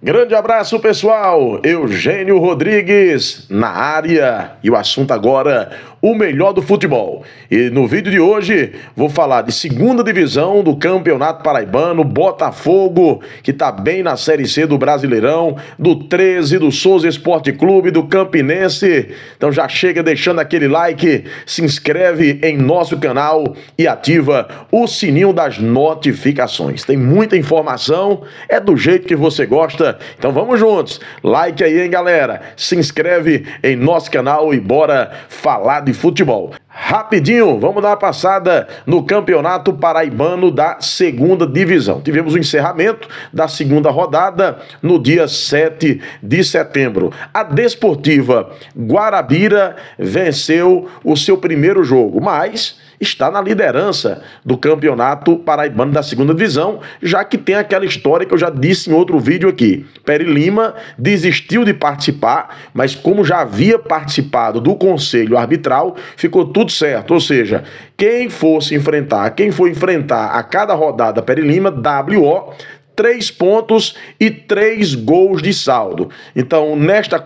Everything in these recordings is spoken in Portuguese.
Grande abraço, pessoal. Eugênio Rodrigues na área. E o assunto agora, o melhor do futebol. E no vídeo de hoje, vou falar de segunda divisão do Campeonato Paraibano, Botafogo, que tá bem na Série C do Brasileirão, do 13, do Souza Esporte Clube, do Campinense. Então já chega deixando aquele like, se inscreve em nosso canal e ativa o sininho das notificações. Tem muita informação, é do jeito que você gosta. Então vamos juntos, like aí, hein, galera, se inscreve em nosso canal e bora falar de futebol. Rapidinho, vamos dar uma passada no Campeonato Paraibano da segunda divisão. Tivemos o encerramento da segunda rodada no dia 7 de setembro. A Desportiva Guarabira venceu o seu primeiro jogo, mas está na liderança do Campeonato Paraibano da segunda divisão, já que tem aquela história que eu já disse em outro vídeo aqui. Peri Lima desistiu de participar, mas como já havia participado do conselho arbitral, ficou tudo certo. Ou seja, quem for enfrentar a cada rodada Peri Lima, WO, 3 pontos e 3 gols de saldo. Então, nesta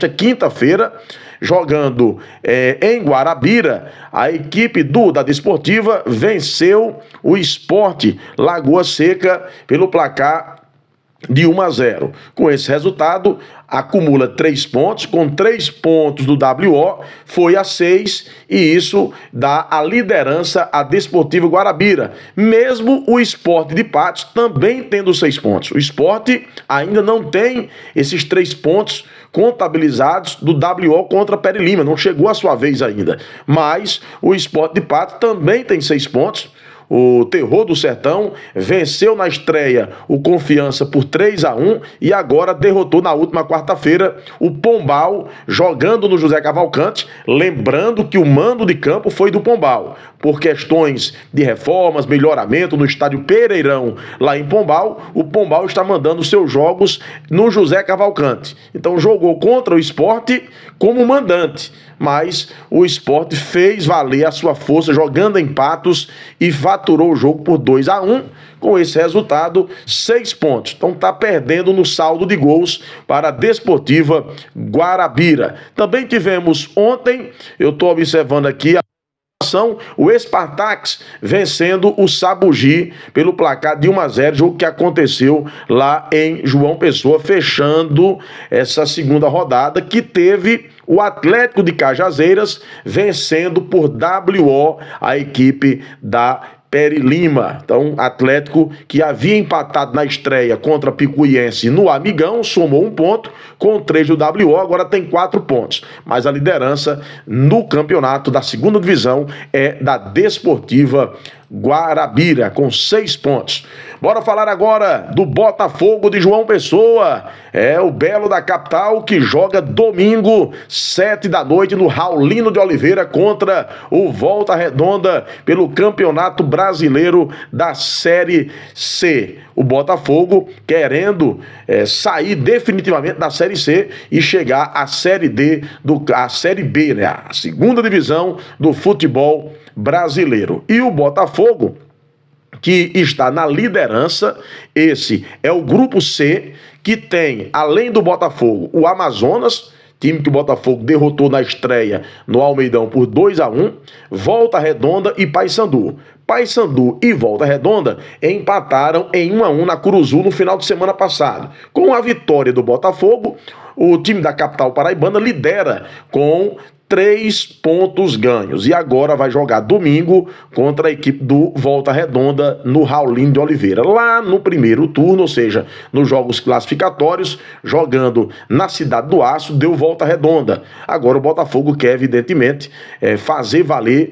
quinta-feira, jogando em Guarabira, a equipe da Desportiva venceu o Sport Lagoa Seca pelo placar de 1-0. Com esse resultado, acumula 3 pontos, com 3 pontos do WO, foi a 6, e isso dá a liderança à Desportiva Guarabira, mesmo o Sport de Patos também tendo 6 pontos. O Sport ainda não tem esses 3 pontos contabilizados do WO contra Peri Lima, não chegou a sua vez ainda, mas o Sport de Patos também tem 6 pontos. O Terror do Sertão venceu na estreia o Confiança por 3-1 e agora derrotou na última quarta-feira o Pombal, jogando no José Cavalcante. Lembrando que o mando de campo foi do Pombal. Por questões de reformas, melhoramento no estádio Pereirão, lá em Pombal, o Pombal está mandando seus jogos no José Cavalcante. Então jogou contra o Sport como mandante, mas o Sport fez valer a sua força jogando em Patos e faturou o jogo por 2-1. Com esse resultado, 6 pontos. Então está perdendo no saldo de gols para a Desportiva Guarabira. Também tivemos ontem, eu estou observando aqui o Spartax vencendo o Sabugi pelo placar de 1-0, jogo que aconteceu lá em João Pessoa, fechando essa segunda rodada, que teve o Atlético de Cajazeiras vencendo por WO a equipe da Peri Lima. Então, Atlético, que havia empatado na estreia contra Picuiense no Amigão, somou 1 ponto, com 3 do WO, agora tem 4 pontos. Mas a liderança no campeonato da segunda divisão é da Desportiva Guarabira, com 6 pontos. Bora falar agora do Botafogo de João Pessoa. É o Belo da capital que joga domingo, 7 da noite, no Raulino de Oliveira contra o Volta Redonda pelo Campeonato Brasileiro da Série C. O Botafogo querendo sair definitivamente da Série C e chegar à Série à Série B, né? A segunda divisão do futebol brasileiro. E o Botafogo, que está na liderança, esse é o grupo C, que tem, além do Botafogo, o Amazonas, time que o Botafogo derrotou na estreia no Almeidão por 2-1, Volta Redonda e Paysandu. Paysandu e Volta Redonda empataram em 1-1 na Curuzu no final de semana passado. Com a vitória do Botafogo, o time da capital paraibana lidera com 3 pontos ganhos. E agora vai jogar domingo contra a equipe do Volta Redonda no Raulino de Oliveira. Lá no primeiro turno, ou seja, nos jogos classificatórios, jogando na Cidade do Aço, deu Volta Redonda. Agora o Botafogo quer, evidentemente, fazer valer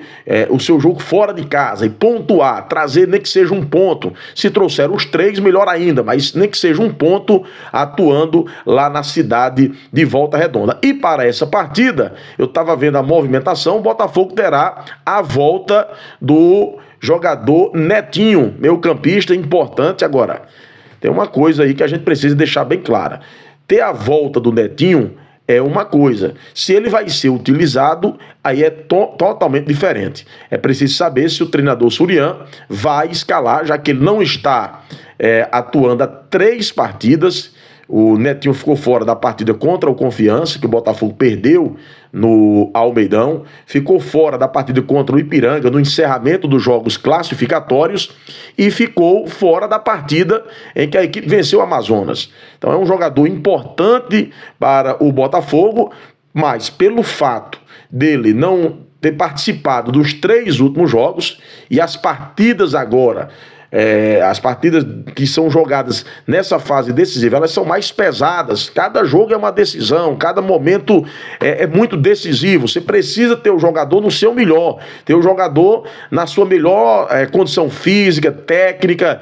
o seu jogo fora de casa e pontuar, trazer nem que seja 1 ponto. Se trouxer os 3, melhor ainda, mas nem que seja 1 ponto atuando lá na cidade de Volta Redonda. E para essa partida, eu estava vendo a movimentação, o Botafogo terá a volta do jogador Netinho, meio campista importante. Agora, tem uma coisa aí que a gente precisa deixar bem clara. Ter a volta do Netinho é uma coisa. Se ele vai ser utilizado, aí é totalmente diferente. É preciso saber se o treinador Surian vai escalar, já que ele não está atuando há 3 partidas. O Netinho ficou fora da partida contra o Confiança, que o Botafogo perdeu no Almeidão. Ficou fora da partida contra o Ipiranga, no encerramento dos jogos classificatórios. E ficou fora da partida em que a equipe venceu o Amazonas. Então é um jogador importante para o Botafogo, mas pelo fato dele não ter participado dos 3 últimos jogos e as partidas agora... as partidas que são jogadas nessa fase decisiva, elas são mais pesadas. Cada jogo é uma decisão, cada momento é muito decisivo. Você precisa ter o jogador no seu melhor, ter o jogador na sua melhor condição física, técnica,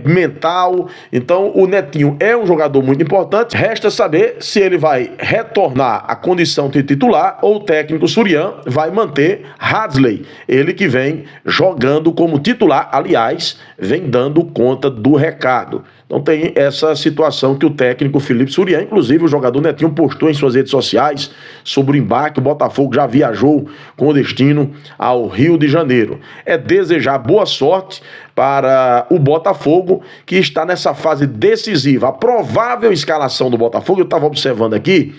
mental. Então o Netinho é um jogador muito importante. Resta saber se ele vai retornar à condição de titular ou o técnico Surian vai manter Hadley, ele que vem jogando como titular, aliás, vem dando conta do recado. Então tem essa situação que o técnico Felipe Surian, inclusive o jogador Netinho, postou em suas redes sociais sobre o embarque. O Botafogo já viajou com destino ao Rio de Janeiro. É desejar boa sorte para o Botafogo, que está nessa fase decisiva. A provável escalação do Botafogo, eu estava observando aqui,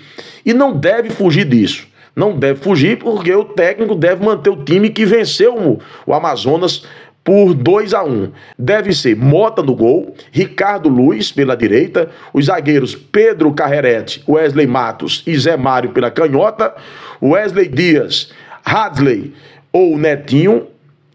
e não deve fugir disso. Não deve fugir porque o técnico deve manter o time que venceu o Amazonas por 2-1. Deve ser Mota no gol, Ricardo Luiz pela direita, os zagueiros Pedro Carrerete, Wesley Matos e Zé Mário pela canhota, Wesley Dias, Hadley ou Netinho,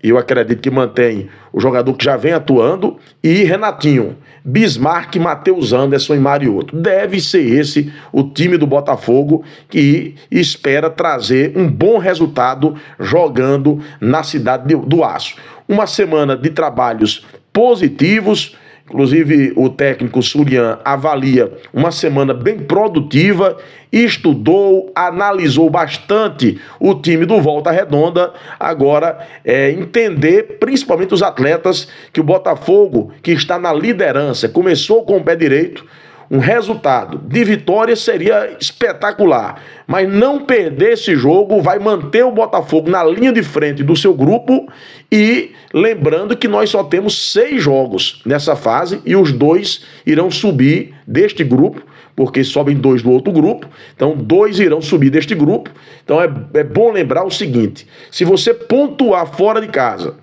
eu acredito que mantém o jogador que já vem atuando, e Renatinho, Bismarck, Matheus Anderson e Mariotto. Deve ser esse o time do Botafogo, que espera trazer um bom resultado jogando na cidade do Aço. Uma semana de trabalhos positivos, inclusive o técnico Surian avalia uma semana bem produtiva, estudou, analisou bastante o time do Volta Redonda. Agora entender principalmente os atletas, que o Botafogo, que está na liderança, começou com o pé direito. Um resultado de vitória seria espetacular, mas não perder esse jogo vai manter o Botafogo na linha de frente do seu grupo. E lembrando que nós só temos 6 jogos nessa fase e os 2 irão subir deste grupo, porque sobem 2 do outro grupo. Então 2 irão subir deste grupo. Então é bom lembrar o seguinte: se você pontuar fora de casa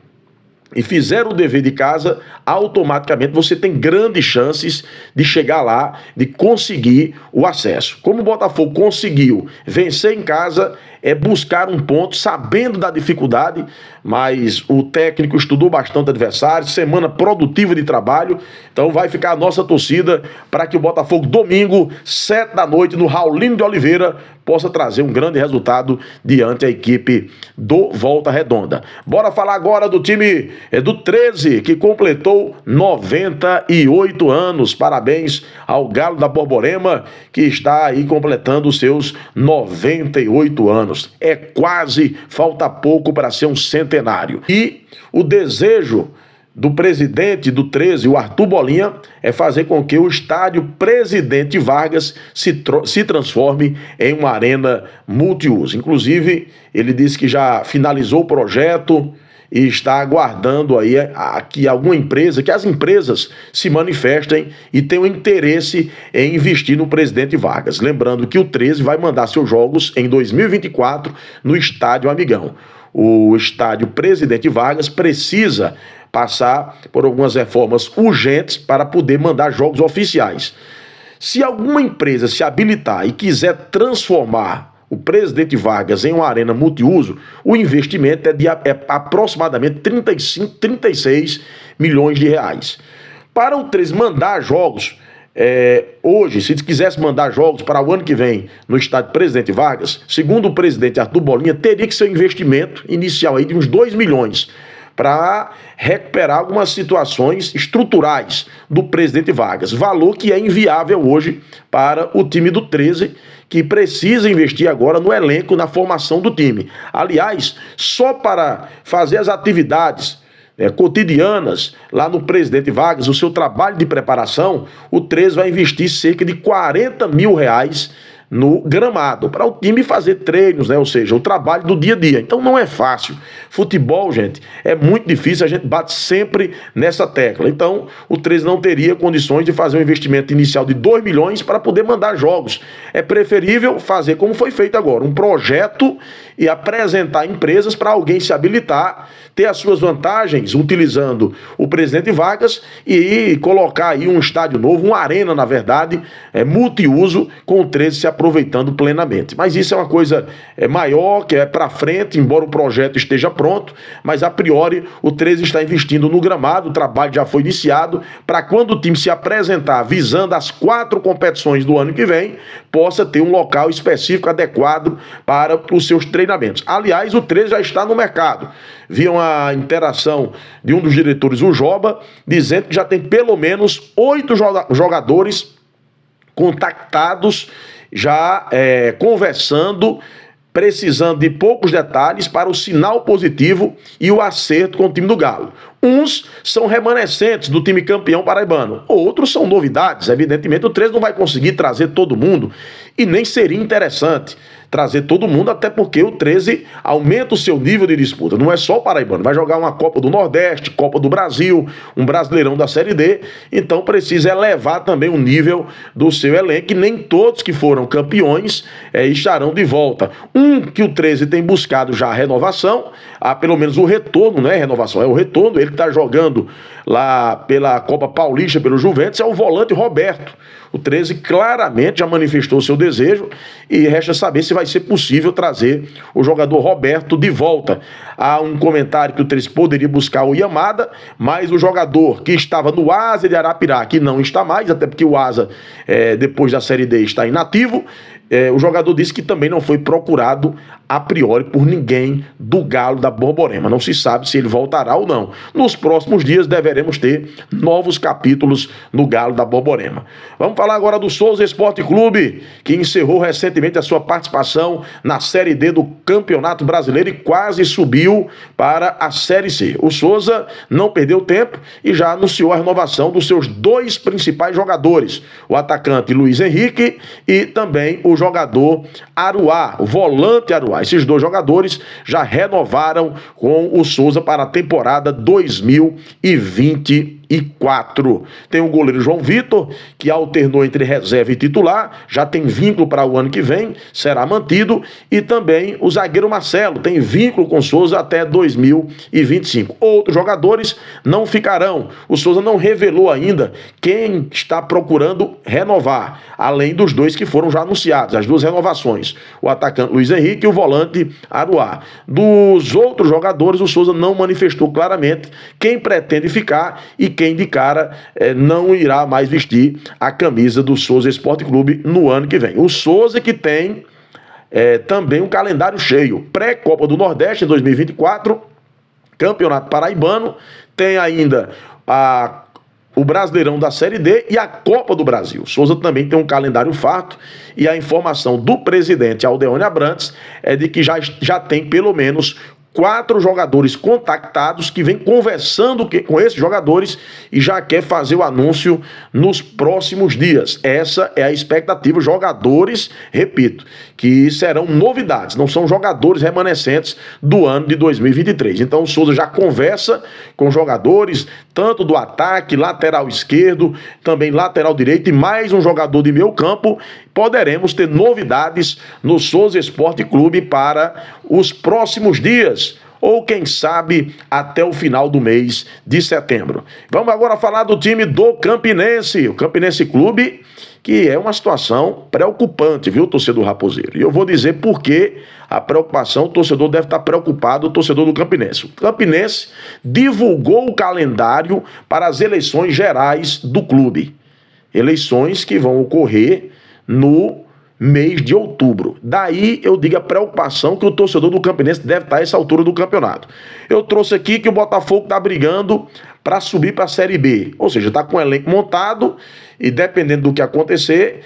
e fizer o dever de casa, automaticamente você tem grandes chances de chegar lá, de conseguir o acesso. Como o Botafogo conseguiu vencer em casa, é buscar um ponto, sabendo da dificuldade, mas o técnico estudou bastante o adversário, semana produtiva de trabalho. Então vai ficar a nossa torcida para que o Botafogo, domingo, 7 da noite, no Raulino de Oliveira, possa trazer um grande resultado diante a equipe do Volta Redonda. Bora falar agora do time do 13, que completou 98 anos. Parabéns ao Galo da Borborema, que está aí completando os seus 98 anos. É quase, falta pouco para ser um centenário. E o desejo do presidente do 13, o Arthur Bolinha, é fazer com que o estádio Presidente Vargas se transforme em uma arena multiuso. Inclusive, ele disse que já finalizou o projeto e está aguardando aí que alguma empresa, que as empresas se manifestem e tenham interesse em investir no Presidente Vargas. Lembrando que o 13 vai mandar seus jogos em 2024 no Estádio Amigão. O estádio Presidente Vargas precisa passar por algumas reformas urgentes para poder mandar jogos oficiais. Se alguma empresa se habilitar e quiser transformar o Presidente Vargas em uma arena multiuso, o investimento é aproximadamente 36 milhões de reais. Para o 13 mandar jogos, hoje, se quisesse mandar jogos para o ano que vem no estádio Presidente Vargas, segundo o presidente Arthur Bolinha, teria que ser um investimento inicial aí de uns 2 milhões para recuperar algumas situações estruturais do Presidente Vargas. Valor que é inviável hoje para o time do 13, que precisa investir agora no elenco, na formação do time. Aliás, só para fazer as atividades cotidianas lá no Presidente Vargas, o seu trabalho de preparação, o 13 vai investir cerca de 40 mil reais no gramado, para o time fazer treinos, né? Ou seja, o trabalho do dia a dia. Então não é fácil. Futebol, gente, é muito difícil, a gente bate sempre nessa tecla. Então o 13 não teria condições de fazer um investimento inicial de 2 milhões para poder mandar jogos. É preferível fazer como foi feito agora, um projeto e apresentar empresas para alguém se habilitar, ter as suas vantagens utilizando o presidente Vargas e colocar aí um estádio novo, uma arena, na verdade, multiuso, com o 13 se aproveitando plenamente. Mas isso é uma coisa maior, que é para frente, embora o projeto esteja pronto, mas a priori o 13 está investindo no gramado, o trabalho já foi iniciado, para quando o time se apresentar visando as 4 competições do ano que vem, possa ter um local específico adequado para os seus treinamentos. Aliás, o 13 já está no mercado. Vi uma interação de um dos diretores, o Joba, dizendo que já tem pelo menos 8 jogadores contactados, já conversando, precisando de poucos detalhes para o sinal positivo e o acerto com o time do Galo. Uns são remanescentes do time campeão paraibano, outros são novidades. Evidentemente o 13 não vai conseguir trazer todo mundo e nem seria interessante trazer todo mundo, até porque o 13 aumenta o seu nível de disputa. Não é só o paraibano, vai jogar uma Copa do Nordeste, Copa do Brasil, um Brasileirão da Série D, então precisa elevar também o nível do seu elenco, e nem todos que foram campeões estarão de volta. Um que o 13 tem buscado já a renovação, pelo menos o retorno, não é renovação, é o retorno, ele que está jogando lá pela Copa Paulista, pelo Juventus, é o volante Roberto. O 13 claramente já manifestou seu desejo e resta saber se vai ser possível trazer o jogador Roberto de volta. Há um comentário que o 13 poderia buscar o Yamada, mas o jogador que estava no Asa de Arapiraca, que não está mais, até porque o Asa, depois da Série D, está inativo, o jogador disse que também não foi procurado a priori por ninguém do Galo da Borborema. Não se sabe se ele voltará ou não. Nos próximos dias deveremos ter novos capítulos no Galo da Borborema. Vamos falar agora do Souza Esporte Clube, que encerrou recentemente a sua participação na Série D do Campeonato Brasileiro e quase subiu para a Série C. O Souza não perdeu tempo e já anunciou a renovação dos seus 2 principais jogadores, o atacante Luiz Henrique e também o jogador Aruá, o volante Aruá. Esses 2 jogadores já renovaram com o Souza para a temporada 2024. Tem o goleiro João Vitor, que alternou entre reserva e titular, já tem vínculo para o ano que vem, será mantido, e também o zagueiro Marcelo, tem vínculo com o Souza até 2025. Outros jogadores não ficarão. O Souza não revelou ainda quem está procurando renovar, além dos 2 que foram já anunciados, as 2 renovações, o atacante Luiz Henrique e o volante Aruá. Dos outros jogadores, o Souza não manifestou claramente quem pretende ficar e quem de cara não irá mais vestir a camisa do Souza Esporte Clube no ano que vem. O Souza que tem também um calendário cheio, pré-Copa do Nordeste em 2024, Campeonato Paraibano, tem ainda o Brasileirão da Série D e a Copa do Brasil. Souza também tem um calendário farto e a informação do presidente Aldeone Abrantes é de que já tem pelo menos 4 jogadores contactados que vem conversando com esses jogadores e já quer fazer o anúncio nos próximos dias. Essa é a expectativa. Jogadores, repito, que serão novidades, não são jogadores remanescentes do ano de 2023. Então o Souza já conversa com jogadores, tanto do ataque, lateral esquerdo, também lateral direito e mais um jogador de meio campo. Poderemos ter novidades no Souza Esporte Clube para os próximos dias, ou quem sabe até o final do mês de setembro. Vamos agora falar do time do Campinense, o Campinense Clube, que é uma situação preocupante, viu, torcedor raposeiro? E eu vou dizer por que a preocupação, o torcedor deve estar preocupado, o torcedor do Campinense. O Campinense divulgou o calendário para as eleições gerais do clube. Eleições que vão ocorrer no mês de outubro. Daí eu digo a preocupação que o torcedor do Campinense deve estar a essa altura do campeonato. Eu trouxe aqui que o Botafogo está brigando para subir para a Série B, ou seja, está com o elenco montado e dependendo do que acontecer,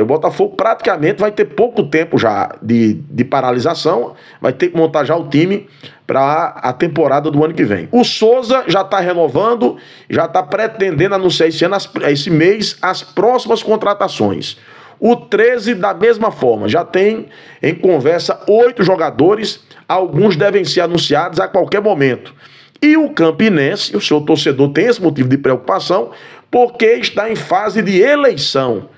o Botafogo praticamente vai ter pouco tempo já de paralisação, vai ter que montar já o time para a temporada do ano que vem. O Souza já está renovando, já está pretendendo anunciar esse mês as próximas contratações. O 13 da mesma forma, já tem em conversa 8 jogadores, alguns devem ser anunciados a qualquer momento. E o Campinense, o seu torcedor tem esse motivo de preocupação, porque está em fase de eleição.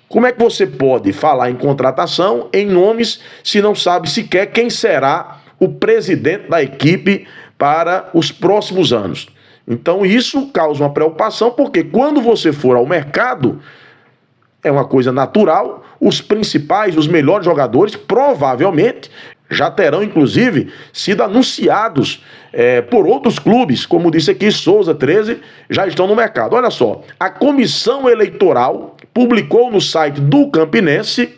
Como é que você pode falar em contratação em nomes se não sabe sequer quem será o presidente da equipe para os próximos anos? Então isso causa uma preocupação, porque quando você for ao mercado, é uma coisa natural, os principais, os melhores jogadores, provavelmente, já terão, inclusive, sido anunciados por outros clubes, como disse aqui, Souza 13, já estão no mercado. Olha só, a comissão eleitoral publicou no site do Campinense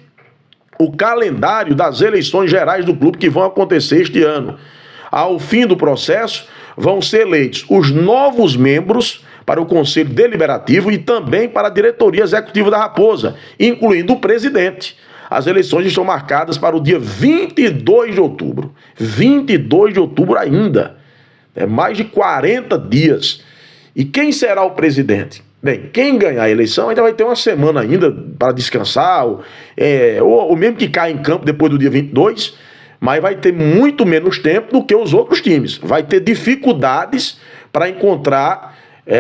o calendário das eleições gerais do clube que vão acontecer este ano. Ao fim do processo, vão ser eleitos os novos membros para o Conselho Deliberativo e também para a diretoria executiva da Raposa, incluindo o presidente. As eleições estão marcadas para o dia 22 de outubro. 22 de outubro ainda. É mais de 40 dias. E quem será o presidente? Bem, quem ganhar a eleição ainda vai ter uma semana ainda para descansar, ou mesmo que caia em campo depois do dia 22, mas vai ter muito menos tempo do que os outros times. Vai ter dificuldades para encontrar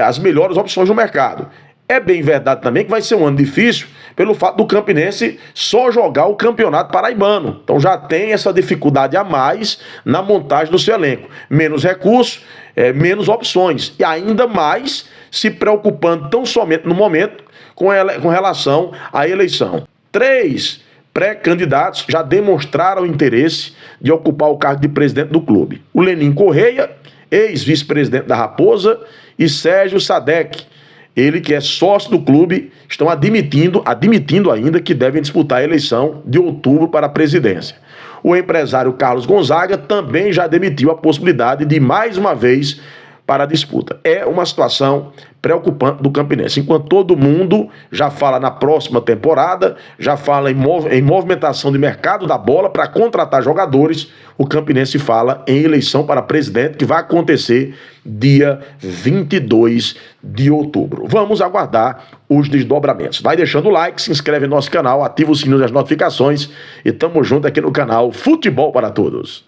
as melhores opções no mercado. É bem verdade também que vai ser um ano difícil pelo fato do Campinense só jogar o Campeonato Paraibano. Então já tem essa dificuldade a mais na montagem do seu elenco. Menos recursos, menos opções. E ainda mais se preocupando tão somente no momento com relação à eleição. 3 pré-candidatos já demonstraram interesse de ocupar o cargo de presidente do clube. O Lenin Correia, ex-vice-presidente da Raposa, e Sérgio Sadek, ele que é sócio do clube, estão admitindo ainda que devem disputar a eleição de outubro para a presidência. O empresário Carlos Gonzaga também já admitiu a possibilidade de mais uma vez para a disputa. É uma situação preocupante do Campinense. Enquanto todo mundo já fala na próxima temporada, já fala em movimentação de mercado da bola para contratar jogadores, o Campinense fala em eleição para presidente, que vai acontecer dia 22 de outubro. Vamos aguardar os desdobramentos. Vai deixando o like, se inscreve no nosso canal, ativa o sininho das notificações e tamo junto aqui no canal Futebol para Todos.